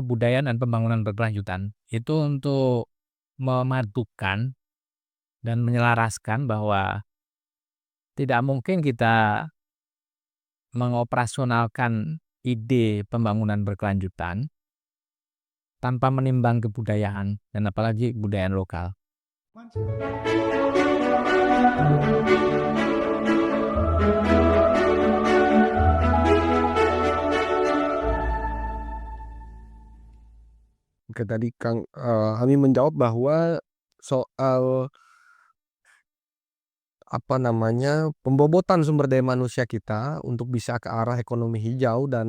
kebudayaan dan pembangunan berkelanjutan. Itu untuk memadukan dan menyelaraskan bahwa tidak mungkin kita mengoperasionalkan ide pembangunan berkelanjutan tanpa menimbang kebudayaan dan apalagi kebudayaan lokal. Oke, tadi Kang Ami menjawab bahwa soal pembobotan sumber daya manusia kita untuk bisa ke arah ekonomi hijau dan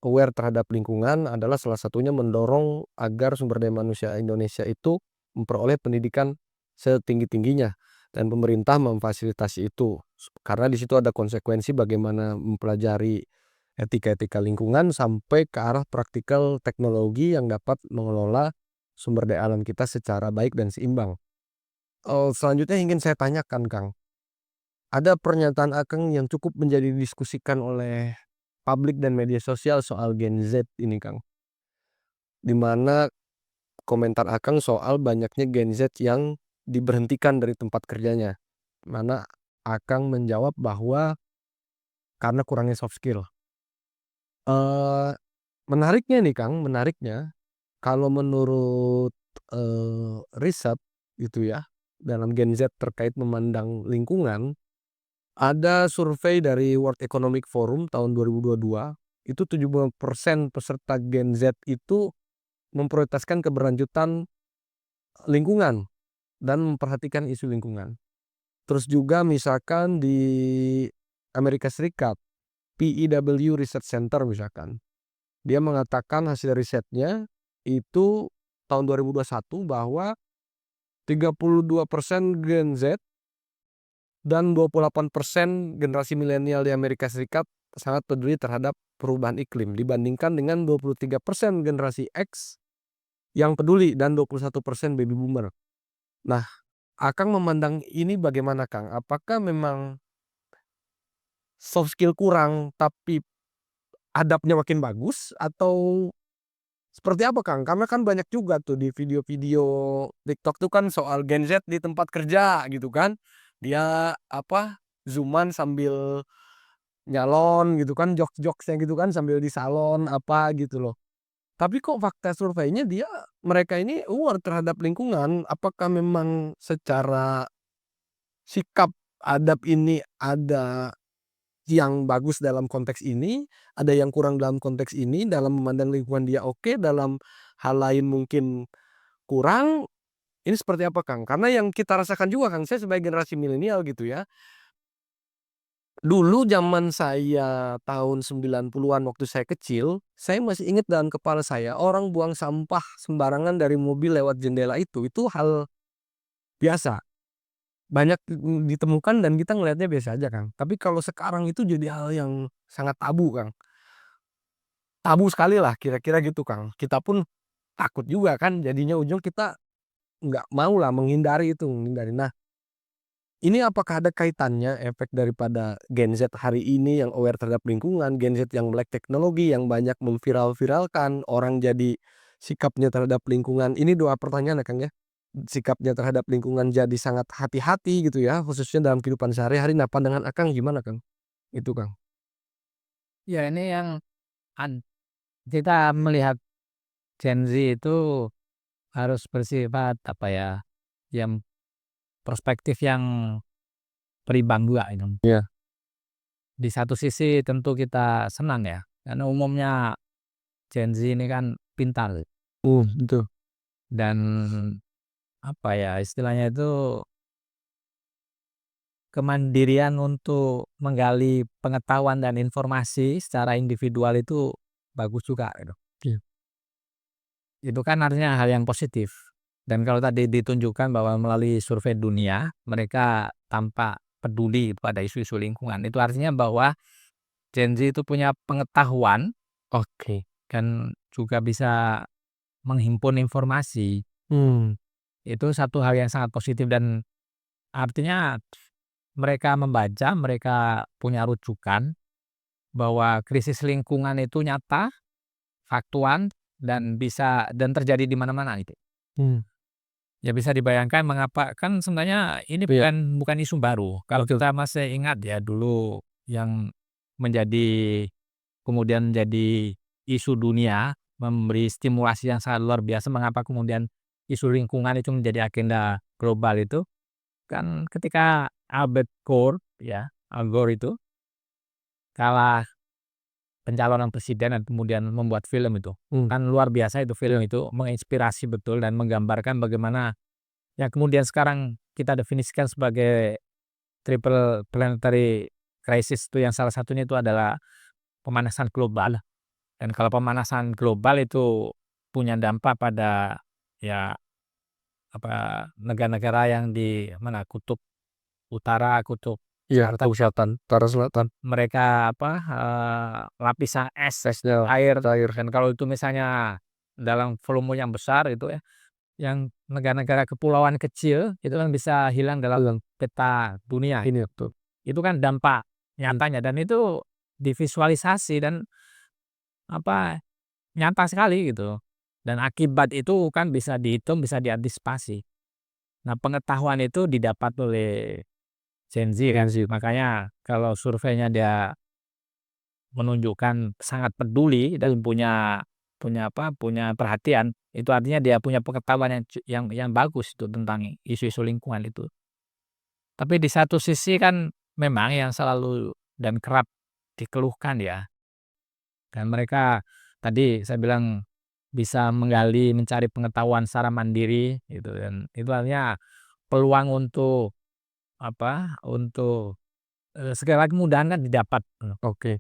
aware terhadap lingkungan adalah salah satunya mendorong agar sumber daya manusia Indonesia itu memperoleh pendidikan setinggi-tingginya dan pemerintah memfasilitasi itu. Karena di situ ada konsekuensi bagaimana mempelajari etika-etika lingkungan sampai ke arah praktikal teknologi yang dapat mengelola sumber daya alam kita secara baik dan seimbang. Selanjutnya ingin saya tanyakan Kang, ada pernyataan Akang yang cukup menjadi didiskusikan oleh publik dan media sosial soal Gen Z ini Kang. Di mana komentar Akang soal banyaknya Gen Z yang diberhentikan dari tempat kerjanya. Mana Akang menjawab bahwa karena kurangnya soft skill. Menariknya nih Kang, kalau menurut riset gitu ya, dalam Gen Z terkait memandang lingkungan, ada survei dari World Economic Forum tahun 2022, itu 70% peserta Gen Z itu memprioritaskan keberlanjutan lingkungan dan memperhatikan isu lingkungan. Terus juga misalkan di Amerika Serikat, PEW Research Center misalkan, dia mengatakan hasil risetnya itu tahun 2021 bahwa 32% Gen Z dan 28% generasi milenial di Amerika Serikat sangat peduli terhadap perubahan iklim dibandingkan dengan 23% generasi X yang peduli dan 21% baby boomer. Nah, Akang memandang ini bagaimana Kang? Apakah memang soft skill kurang tapi adabnya makin bagus atau seperti apa Kang? Karena kan banyak juga tuh di video-video TikTok tuh kan soal Gen Z di tempat kerja gitu kan. Dia zooman sambil nyalon gitu kan, jokes-jokesnya gitu kan sambil di salon gitu loh. Tapi kok fakta surveinya mereka ini aware terhadap lingkungan. Apakah memang secara sikap adab ini ada yang bagus dalam konteks ini, ada yang kurang dalam konteks ini, dalam memandang lingkungan dia oke, dalam hal lain mungkin kurang, ini seperti apa Kang? Karena yang kita rasakan juga Kang, saya sebagai generasi milenial gitu ya, dulu zaman saya tahun 90-an waktu saya kecil, saya masih ingat dalam kepala saya orang buang sampah sembarangan dari mobil lewat jendela itu hal biasa. Banyak ditemukan dan kita ngelihatnya biasa aja Kang. Tapi kalau sekarang itu jadi hal yang sangat tabu Kang. Tabu sekali lah kira-kira gitu Kang. Kita pun takut juga kan jadinya ujung kita nggak mau lah menghindari. Nah, ini apakah ada kaitannya efek daripada Gen Z hari ini yang aware terhadap lingkungan, Gen Z yang melek teknologi, yang banyak memviral-viralkan, orang jadi sikapnya terhadap lingkungan. Ini 2 pertanyaan ya Kang ya. Sikapnya terhadap lingkungan jadi sangat hati-hati gitu ya, khususnya dalam kehidupan sehari-hari. Nah, pandangan Akang gimana Kang? Itu Kang. Ya ini yang kita melihat Gen Z itu harus bersifat yang perspektif yang berimbang juga itu. Iya. Di satu sisi tentu kita senang ya, karena umumnya Gen Z ini kan pintar Betul. dan istilahnya itu kemandirian untuk menggali pengetahuan dan informasi secara individual itu bagus juga gitu. Iya. Itu kan artinya hal yang positif. Dan kalau tadi ditunjukkan bahwa melalui survei dunia mereka tampak peduli pada isu-isu lingkungan, itu artinya bahwa Gen Z itu punya pengetahuan Oke. dan juga bisa menghimpun informasi. Mmm. Itu satu hal yang sangat positif dan artinya mereka membaca, mereka punya rujukan bahwa krisis lingkungan itu nyata, faktual, dan terjadi di mana-mana gitu. Mmm. Ya bisa dibayangkan mengapa kan sebenarnya ini Iya. bukan isu baru. Kalau Betul. kita masih ingat ya dulu yang menjadi kemudian jadi isu dunia, memberi stimulasi yang sangat luar biasa mengapa kemudian isu lingkungan itu menjadi agenda global itu, kan ketika Albert Gore ya, Al Gore itu kalah pencalonan presiden dan kemudian membuat film itu. Mmm. Kan luar biasa itu film Iya. itu, menginspirasi betul dan menggambarkan bagaimana yang kemudian sekarang kita definisikan sebagai triple planetary crisis itu yang salah satunya itu adalah pemanasan global. Dan kalau pemanasan global itu punya dampak pada ya apa negara-negara yang di mana kutub utara, kutub Iya, selatan, Kutub Selatan, Utara Selatan. mereka apa lapisan es, Esnya air, cair. dan kalau itu misalnya dalam volume yang besar itu ya, yang negara-negara kepulauan kecil itu kan bisa hilang dalam Hilang. peta dunia. Ini betul. Itu kan dampak Mmm. nyatanya dan itu divisualisasi dan apa, nyata sekali gitu. Dan akibat itu kan bisa dihitung, bisa diantisipasi. Nah, pengetahuan itu didapat oleh Gen Z kan, Gen Z. makanya kalau surveinya dia menunjukkan sangat peduli dan punya punya apa, punya perhatian, itu artinya dia punya pengetahuan yang bagus itu tentang isu-isu lingkungan itu. Tapi di satu sisi kan memang yang selalu dan kerap dikeluhkan ya, dan mereka tadi saya bilang bisa menggali, mencari pengetahuan secara mandiri gitu dan itu artinya peluang untuk apa, untuk, segala kemudahan kan didapat, Oke.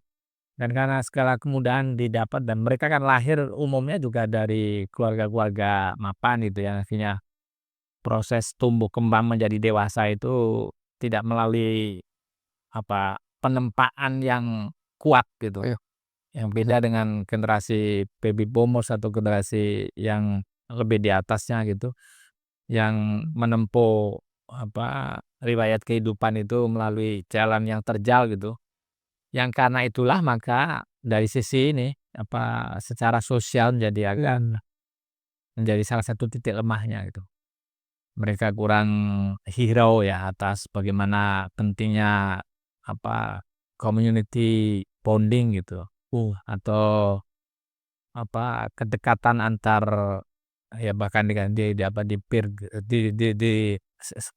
dan karena segala kemudahan didapat dan mereka kan lahir umumnya juga dari keluarga-keluarga mapan gitu ya, akhirnya proses tumbuh kembang menjadi dewasa itu tidak melalui apa, penempaan yang kuat gitu. Iya. Yang beda dengan generasi baby boomers atau generasi yang lebih di atasnya gitu, yang menempuh apa, riwayat kehidupan itu melalui jalan yang terjal gitu. Yang karena itulah maka dari sisi ini, apa, secara sosial menjadi salah satu titik lemahnya gitu. Mereka kurang hirau ya atas bagaimana pentingnya apa, community bonding gitu, atau apa, kedekatan antar ya bahkan dengan di apa, di peer di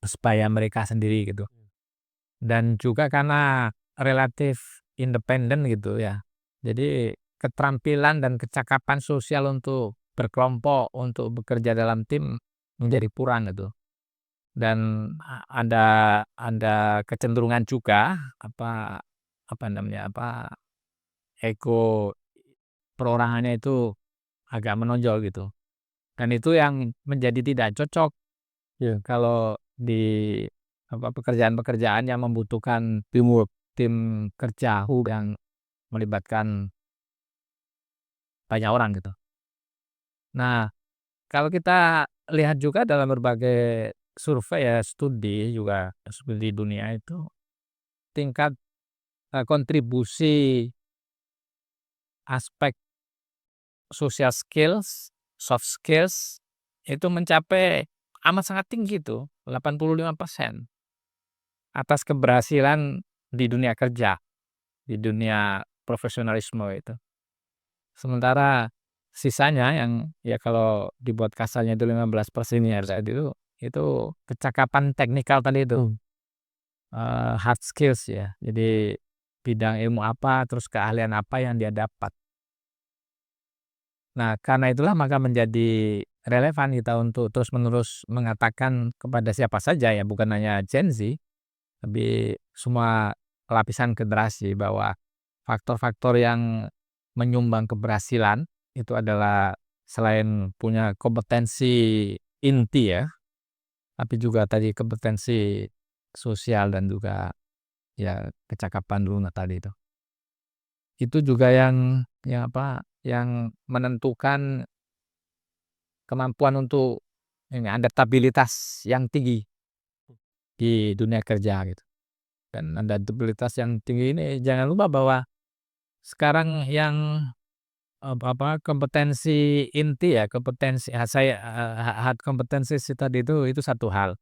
sebaya mereka sendiri gitu. Dan juga karena relatif independen gitu ya. Jadi keterampilan dan kecakapan sosial untuk berkelompok, untuk bekerja dalam tim menjadi kurang gitu. Dan ada kecenderungan juga apa apa namanya, apa, ego perorangannya itu agak menonjol gitu. Dan itu yang menjadi tidak cocok Iya. kalau di apa, pekerjaan-pekerjaan yang membutuhkan teamwork, tim kerja yang melibatkan banyak orang gitu. Nah, kalau kita lihat juga dalam berbagai survei ya, studi juga studi dunia itu tingkat, kontribusi aspek social skills, soft skills itu mencapai amat sangat tinggi tuh, 85% atas keberhasilan di dunia kerja, di dunia profesionalisme itu. Sementara sisanya yang ya kalau dibuat kasarnya itu 15% ya tadi itu kecakapan teknikal tadi itu, Mmm. hard skills ya. Jadi bidang ilmu apa, terus keahlian apa yang dia dapat. Nah, karena itulah maka menjadi relevan kita untuk terus-menerus mengatakan kepada siapa saja ya, bukan hanya Gen Z, tapi semua lapisan generasi bahwa faktor-faktor yang menyumbang keberhasilan itu adalah selain punya kompetensi inti ya, tapi juga tadi kompetensi sosial dan juga ya kecakapan lunak tadi itu. Itu juga yang apa, yang menentukan kemampuan untuk ini adaptabilitas yang tinggi di dunia kerja gitu. Dan adaptabilitas yang tinggi ini jangan lupa bahwa sekarang yang kompetensi inti ya, kompetensi hard competencies tadi itu satu hal.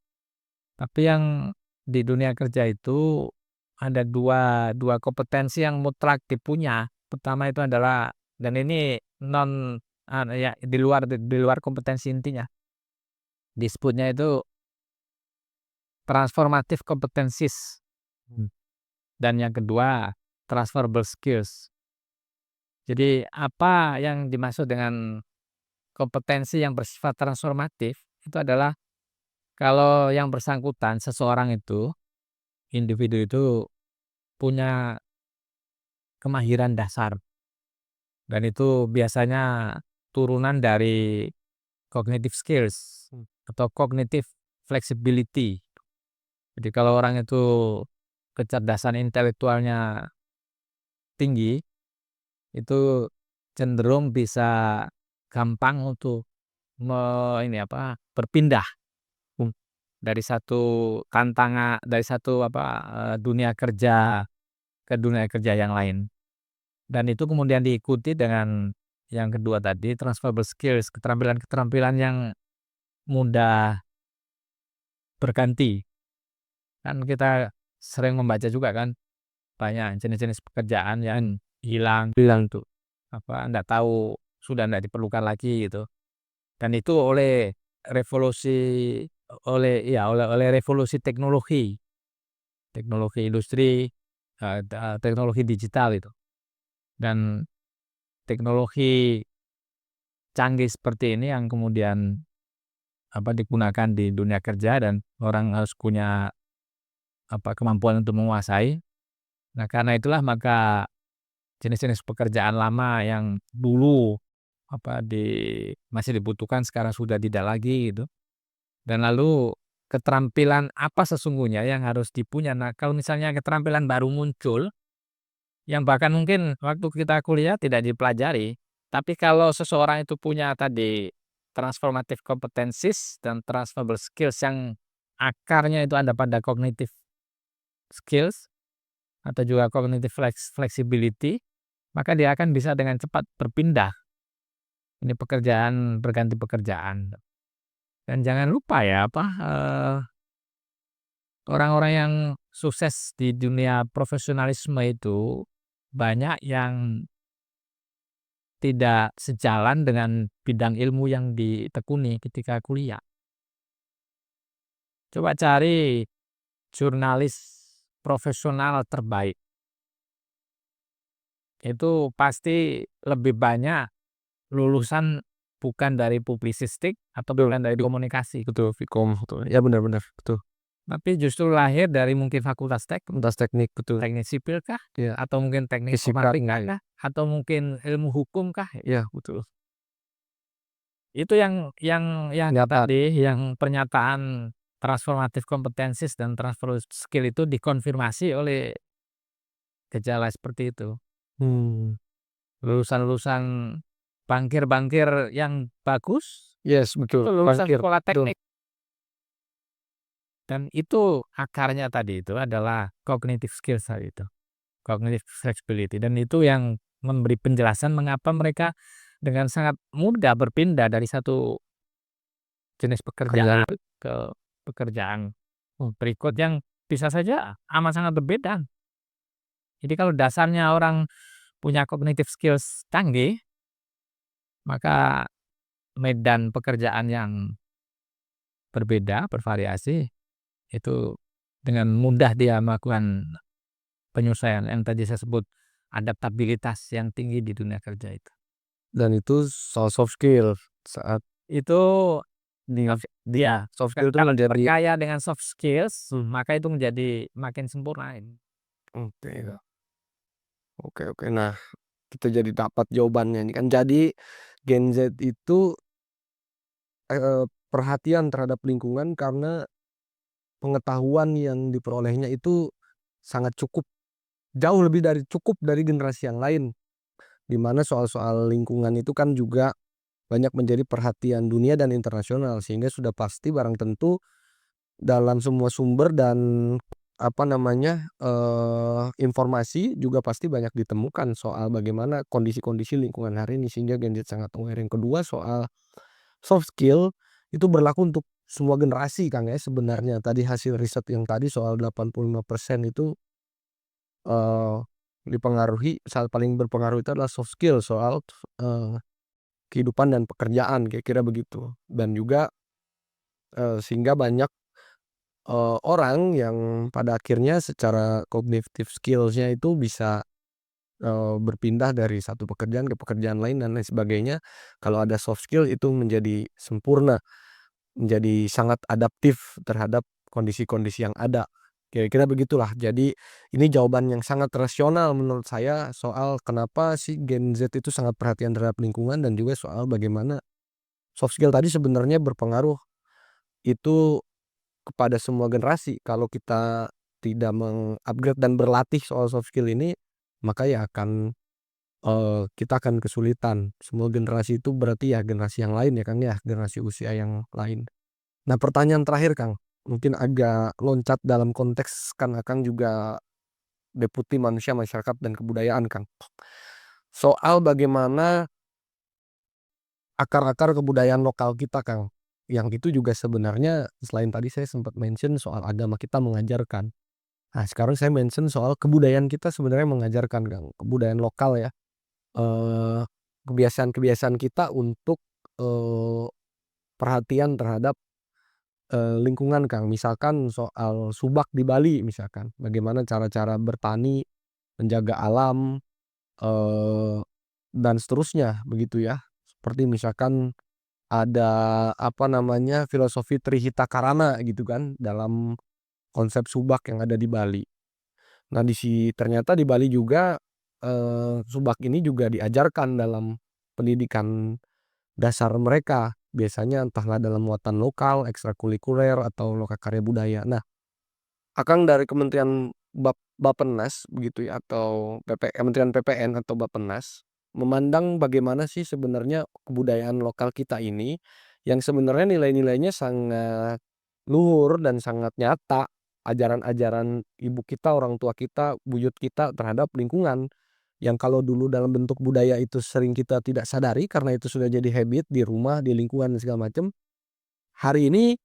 Tapi yang di dunia kerja itu ada dua kompetensi yang mutlak dipunya. Pertama itu adalah, dan ini non ya di luar kompetensi intinya. Disebutnya itu transformative competencies. Dan yang kedua transferable skills. Jadi apa yang dimaksud dengan kompetensi yang bersifat transformatif itu adalah kalau yang bersangkutan seseorang itu, individu itu punya kemahiran dasar dan itu biasanya turunan dari cognitive skills atau cognitive flexibility. Jadi kalau orang itu kecerdasan intelektualnya tinggi, itu cenderung bisa gampang untuk berpindah dari satu dunia kerja ke dunia kerja yang lain. Dan itu kemudian diikuti dengan yang kedua tadi transferable skills, keterampilan-keterampilan yang mudah berganti. Kan kita sering membaca juga kan, banyak jenis-jenis pekerjaan yang hilang tuh, ndak tahu, sudah ndak diperlukan lagi gitu. Dan itu oleh revolusi teknologi industri, teknologi digital itu. Dan teknologi canggih seperti ini yang kemudian digunakan di dunia kerja dan orang harus punya kemampuan untuk menguasai. Nah, karena itulah maka jenis-jenis pekerjaan lama yang dulu masih dibutuhkan sekarang sudah tidak lagi gitu. Dan lalu keterampilan apa sesungguhnya yang harus dipunya. Nah, kalau misalnya keterampilan baru muncul yang bahkan mungkin waktu kita kuliah tidak dipelajari, tapi kalau seseorang itu punya tadi transformative competencies dan transferable skills yang akarnya itu ada pada cognitive skills atau juga cognitive flexibility, maka dia akan bisa dengan cepat berpindah. Ini pekerjaan, berganti pekerjaan. Dan jangan lupa ya orang-orang yang sukses di dunia profesionalisme itu banyak yang tidak sejalan dengan bidang ilmu yang ditekuni ketika kuliah. Coba cari jurnalis profesional terbaik. Itu pasti lebih banyak lulusan bukan dari publisistik atau bukan dari komunikasi. Betul, Vkom, betul. Ya benar-benar, betul. Tapi justru lahir dari mungkin fakultas Teknik, betul. teknik sipil kah? Iya. Atau mungkin teknik Fisika, informatika kah? Atau mungkin ilmu hukum kah? iya betul. Itu yang Nyata. tadi yang pernyataan transformative competencies dan transfer skill itu dikonfirmasi oleh gejala seperti itu. Hmm. Lulusan-lulusan bankir-bankir yang bagus, Yes, itu betul. lulusan Bankir, sekolah betul. teknik. Dan itu akarnya tadi itu adalah cognitive skills tadi itu. Cognitive flexibility, dan itu yang memberi penjelasan mengapa mereka dengan sangat mudah berpindah dari satu jenis pekerjaan ke pekerjaan berikut yang bisa saja amat sangat berbeda. Jadi kalau dasarnya orang punya cognitive skills canggih, maka medan pekerjaan yang berbeda, bervariasi, itu dengan mudah dia melakukan penyesuaian yang tadi saya sebut adaptabilitas yang tinggi di dunia kerja itu. Dan itu soal soft skill saat Itu dia soft skill itu kalau menjadi berkaya dengan soft skills, maka itu menjadi makin sempurna ini. oke. Oke, oke. Nah, kita jadi dapat jawabannya ini kan. Jadi Gen Z itu perhatian terhadap lingkungan karena pengetahuan yang diperolehnya itu sangat cukup, jauh lebih dari cukup dari generasi yang lain. Di mana soal-soal lingkungan itu kan juga banyak menjadi perhatian dunia dan internasional, sehingga sudah pasti barang tentu dalam semua sumber dan informasi juga pasti banyak ditemukan soal bagaimana kondisi-kondisi lingkungan hari ini sehingga Gen Z sangat aware. Yang kedua soal soft skill itu berlaku untuk semua generasi Kang ya sebenarnya. Tadi hasil riset yang tadi soal 85% itu, eee, paling berpengaruh itu adalah soft skill soal, eee, kehidupan dan pekerjaan kira-kira begitu. Dan juga, sehingga banyak orang yang pada akhirnya secara cognitive skills-nya itu bisa, berpindah dari satu pekerjaan ke pekerjaan lain dan lain sebagainya. Kalau ada soft skill itu menjadi sempurna, menjadi sangat adaptif terhadap kondisi-kondisi yang ada. Kira-kira begitulah. Jadi ini jawaban yang sangat rasional menurut saya soal kenapa sih Gen Z itu sangat perhatian terhadap lingkungan dan juga soal bagaimana soft skill tadi sebenarnya berpengaruh itu kepada semua generasi. Kalau kita tidak meng-upgrade dan berlatih soal soft skill ini, maka ya akan, kita akan kesulitan. Semua generasi itu berarti ya generasi yang lain ya Kang ya, generasi usia yang lain. Nah pertanyaan terakhir Kang, mungkin agak loncat dalam konteks kan Akang juga deputi manusia, masyarakat, dan kebudayaan Kang. Soal bagaimana akar-akar kebudayaan lokal kita Kang, yang itu juga sebenarnya selain tadi saya sempat mention soal agama kita mengajarkan. Nah sekarang saya mention soal kebudayaan kita sebenarnya mengajarkan Kang, kebudayaan lokal ya, eee, kebiasaan-kebiasaan kita untuk, eee, perhatian terhadap, lingkungan Kang. Misalkan soal subak di Bali misalkan, bagaimana cara-cara bertani, menjaga alam, eee, dan seterusnya begitu ya. Seperti misalkan ada filosofi Trihita Karana gitu kan dalam konsep subak yang ada di Bali. Nah ternyata di Bali juga, subak ini juga diajarkan dalam pendidikan dasar mereka, biasanya entahlah dalam muatan lokal, ekstrakurikuler, atau lokakarya budaya. Nah, Akang dari Kementerian Bappenas begitu ya atau Kementerian PPN atau Bappenas, memandang bagaimana sih sebenarnya kebudayaan lokal kita ini, yang sebenarnya nilai-nilainya sangat luhur dan sangat nyata, ajaran-ajaran ibu kita, orang tua kita, buyut kita terhadap lingkungan, yang kalau dulu dalam bentuk budaya itu sering kita tidak sadari karena itu sudah jadi habit di rumah, di lingkungan dan segala macam. Hari ini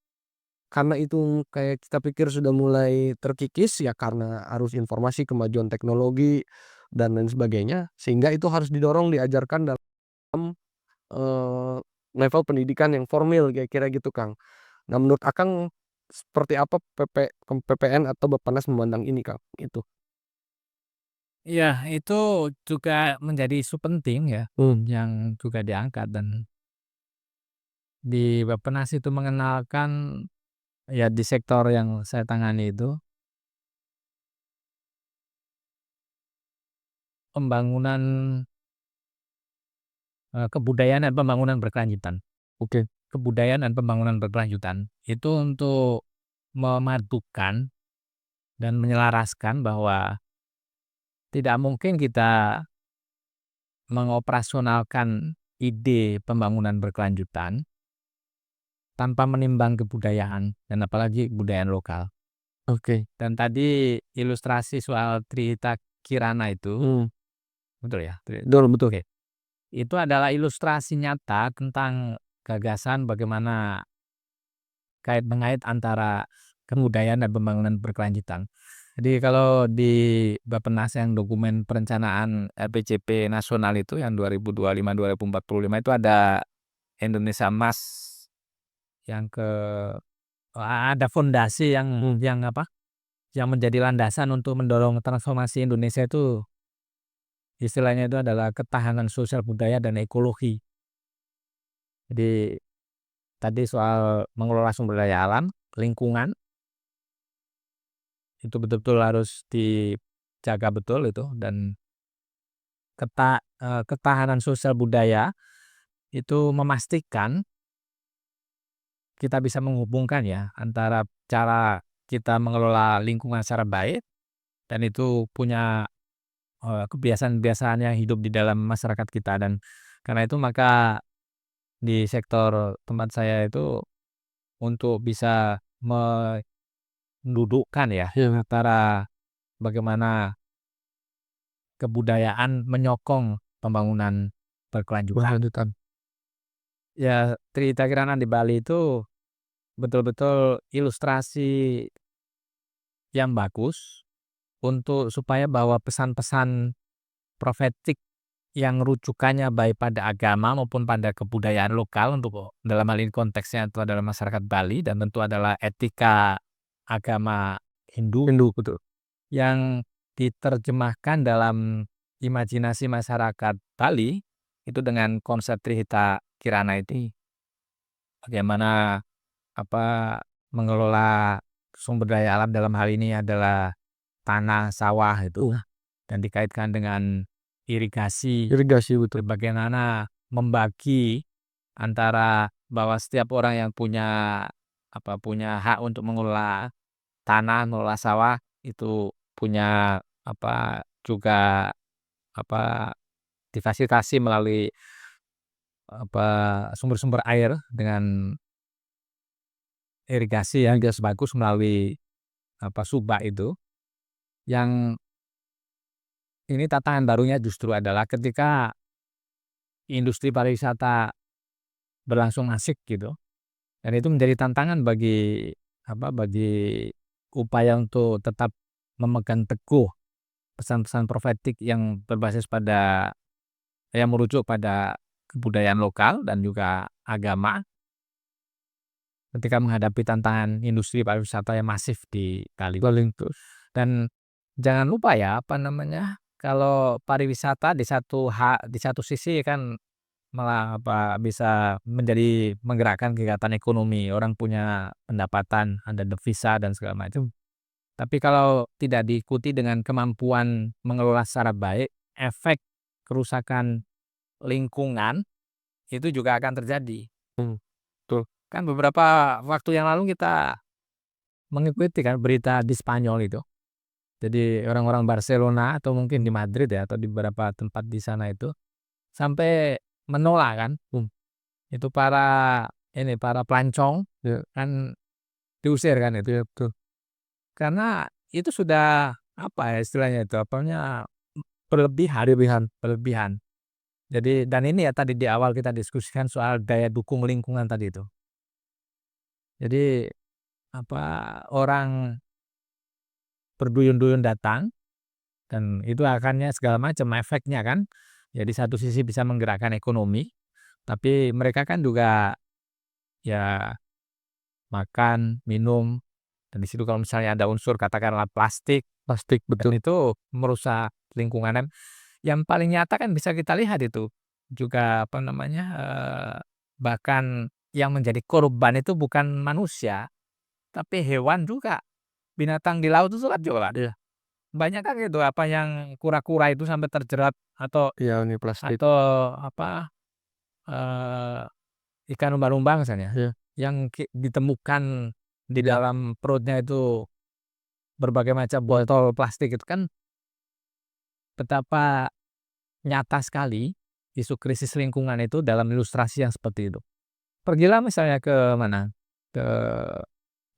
karena itu kayak kita pikir sudah mulai terkikis ya karena arus informasi, kemajuan teknologi, dan lain sebagainya, sehingga itu harus didorong, diajarkan dalam, eee, level pendidikan yang formal kira-kira gitu, Kang. Nah menurut Akang seperti apa PPN atau Bappenas memandang ini, Kang? Itu. Iya, itu juga menjadi isu penting ya, Mmm, yang juga diangkat dan di Bappenas itu mengenalkan ya di sektor yang saya tangani itu, pembangunan, kebudayaan dan pembangunan berkelanjutan. oke. Kebudayaan dan pembangunan berkelanjutan, itu untuk memadukan dan menyelaraskan bahwa tidak mungkin kita mengoperasionalkan ide pembangunan berkelanjutan tanpa menimbang kebudayaan dan apalagi kebudayaan lokal. Oke. Dan tadi ilustrasi soal Trihita Kirana itu, Mmm, betul ya? betul betul. Oke. Itu adalah ilustrasi nyata tentang gagasan bagaimana kait-mengait antara kebudayaan dan pembangunan berkelanjutan. Jadi kalau di Bappenas yang dokumen perencanaan RPJP nasional itu yang 2025-2045 itu ada Indonesia Emas yang ada fondasi Mmm, yang apa, yang menjadi landasan untuk mendorong transformasi Indonesia itu istilahnya itu adalah ketahanan sosial budaya dan ekologi. Jadi tadi soal mengelola sumber daya alam, lingkungan, itu betul-betul harus dijaga betul itu dan ketahanan sosial budaya itu memastikan kita bisa menghubungkan ya antara cara kita mengelola lingkungan secara baik dan itu punya, kebiasaan-kebiasaan yang hidup di dalam masyarakat kita dan karena itu maka di sektor tempat saya itu untuk bisa mendudukkan ya Iya. antara bagaimana kebudayaan menyokong pembangunan berkelanjutan. Berkelanjutan. Ya Trihita Kirana di Bali itu betul-betul ilustrasi yang bagus untuk supaya bahwa pesan-pesan profetik yang rujukannya baik pada agama maupun pada kebudayaan lokal untuk dalam hal ini konteksnya itu adalah masyarakat Bali dan tentu adalah etika agama Hindu Hindu, betul. yang diterjemahkan dalam imajinasi masyarakat Bali itu dengan konsep Trihita Kirana ini. Bagaimana mengelola sumber daya alam dalam hal ini adalah tanah, sawah itu dan dikaitkan dengan irigasi. Irigasi, betul. Bagaimana membagi antara bahwa setiap orang yang punya hak untuk mengelola tanah, mengelola sawah itu punya juga difasilitasi melalui sumber-sumber air dengan irigasi yang bagus melalui subak itu. Yang ini tantangan barunya justru adalah ketika industri pariwisata berlangsung asik gitu, dan itu menjadi tantangan bagi upaya untuk tetap memegang teguh pesan-pesan profetik yang berbasis pada yang merujuk pada kebudayaan lokal dan juga agama ketika menghadapi tantangan industri pariwisata yang masif di Bali. Paling tuh. Dan jangan lupa ya, kalau pariwisata di satu sisi kan malah bisa menjadi menggerakkan kegiatan ekonomi, orang punya pendapatan, ada devisa dan segala macam. Tapi kalau tidak diikuti dengan kemampuan mengelola secara baik, efek kerusakan lingkungan itu juga akan terjadi. Betul. Kan beberapa waktu yang lalu kita mengikuti kan berita di Spanyol itu. Jadi orang-orang Barcelona atau mungkin di Madrid ya atau di beberapa tempat di sana itu sampai menolak kan, itu para pelancong Ya. kan diusir kan itu. Iya, betul. Karena itu sudah istilahnya itu berlebihan. Jadi dan ini ya tadi di awal kita diskusikan soal daya dukung lingkungan tadi itu. Jadi orang berduyun-duyun datang dan itu akannya segala macam efeknya kan. Ya di satu sisi bisa menggerakkan ekonomi, tapi mereka kan juga ya makan, minum, dan di situ kalau misalnya ada unsur katakanlah plastik Plastik, dan betul. itu merusak lingkungan dan yang paling nyata kan bisa kita lihat itu juga bahkan yang menjadi korban itu bukan manusia, tapi hewan juga, binatang di laut itu kan juga Iya. banyak kan gitu yang kura-kura itu sampai terjerat atau Iya, ini plastik. atau apa, eee, ikan lumba-lumba misalnya Iya. yang ditemukan di Iya. dalam perutnya itu berbagai macam botol plastik itu kan betapa nyata sekali isu krisis lingkungan itu dalam ilustrasi yang seperti itu. Pergilah misalnya ke mana, ke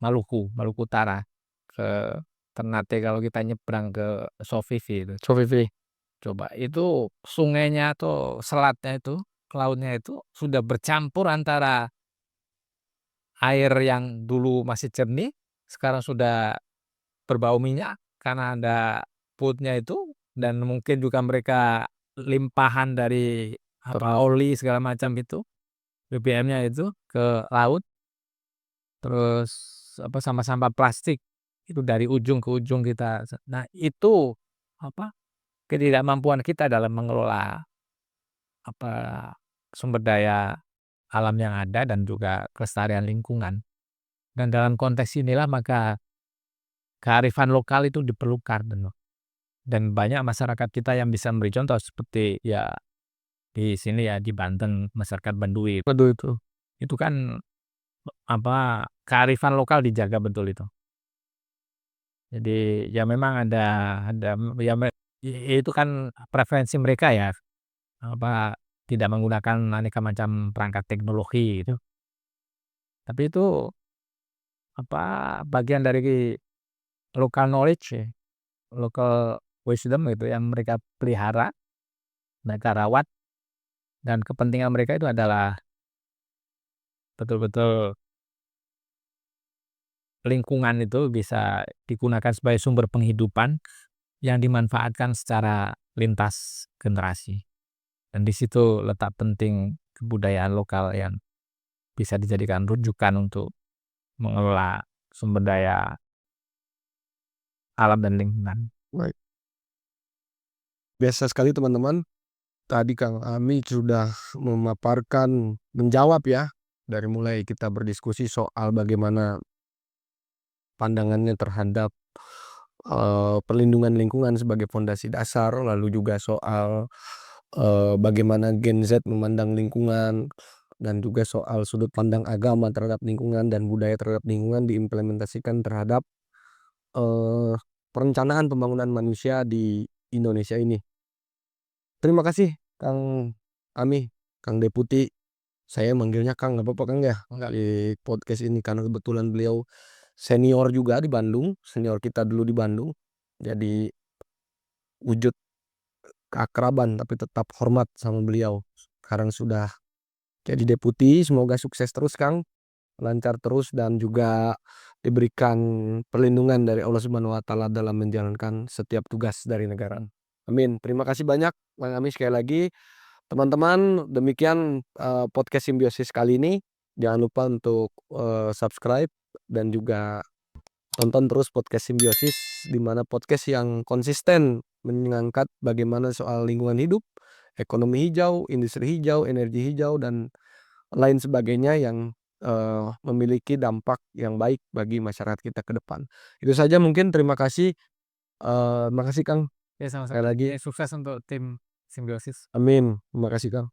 Maluku Utara, ke Ternate kalau kita nyebrang ke Sovivi itu. Sovivi. Coba itu sungainya atau selatnya itu, ke lautnya itu sudah bercampur antara air yang dulu masih jernih, sekarang sudah berbau minyak karena ada putnya itu dan mungkin juga mereka limpahan dari oli segala macam itu, BBM-nya itu ke laut, terus sampah-sampah plastik itu dari ujung ke ujung kita. Nah itu apa, ketidakmampuan kita dalam mengelola apa, sumber daya alam yang ada dan juga kelestarian lingkungan. Dan dalam konteks inilah maka kearifan lokal itu diperlukan dan banyak masyarakat kita yang bisa memberi contoh seperti ya di sini ya di Banten masyarakat Baduy. Waduh, itu. Itu kan kearifan lokal dijaga betul itu. Jadi ya memang ada ya itu kan preferensi mereka ya, tidak menggunakan aneka macam perangkat teknologi gitu. Tapi itu bagian dari local knowledge ya, local wisdom gitu yang mereka pelihara, mereka rawat, dan kepentingan mereka itu adalah betul-betul lingkungan itu bisa digunakan sebagai sumber penghidupan yang dimanfaatkan secara lintas generasi. Dan di situ letak penting kebudayaan lokal yang bisa dijadikan rujukan untuk mengelola sumber daya alam dan lingkungan. Baik. Biasa sekali teman-teman, tadi Kang Ami sudah memaparkan, menjawab ya, dari mulai kita berdiskusi soal bagaimana pandangannya terhadap, perlindungan lingkungan sebagai fondasi dasar, lalu juga soal, bagaimana Gen Z memandang lingkungan, dan juga soal sudut pandang agama terhadap lingkungan dan budaya terhadap lingkungan diimplementasikan terhadap, eee, perencanaan pembangunan manusia di Indonesia ini. Terima kasih Kang Ami, Kang Deputi, saya manggilnya Kang, nggak apa-apa Kang ya? Enggak. Di podcast ini karena kebetulan beliau senior juga di Bandung, senior kita dulu di Bandung. Jadi wujud keakraban tapi tetap hormat sama beliau. Sekarang sudah jadi deputi, semoga sukses terus Kang, lancar terus dan juga diberikan perlindungan dari Allah Subhanahu wa taala dalam menjalankan setiap tugas dari negara. Amin. Terima kasih banyak Kang Ami sekali lagi. Teman-teman, demikian, podcast Simbiosis kali ini. Jangan lupa untuk, subscribe dan juga tonton terus podcast Simbiosis, di mana podcast yang konsisten mengangkat bagaimana soal lingkungan hidup, ekonomi hijau, industri hijau, energi hijau, dan lain sebagainya yang, memiliki dampak yang baik bagi masyarakat kita ke depan. Itu saja mungkin, terima kasih, makasih Kang, Ya sekali sama-sama. lagi. Ya sukses untuk tim Simbiosis. Amin, terima kasih Kang.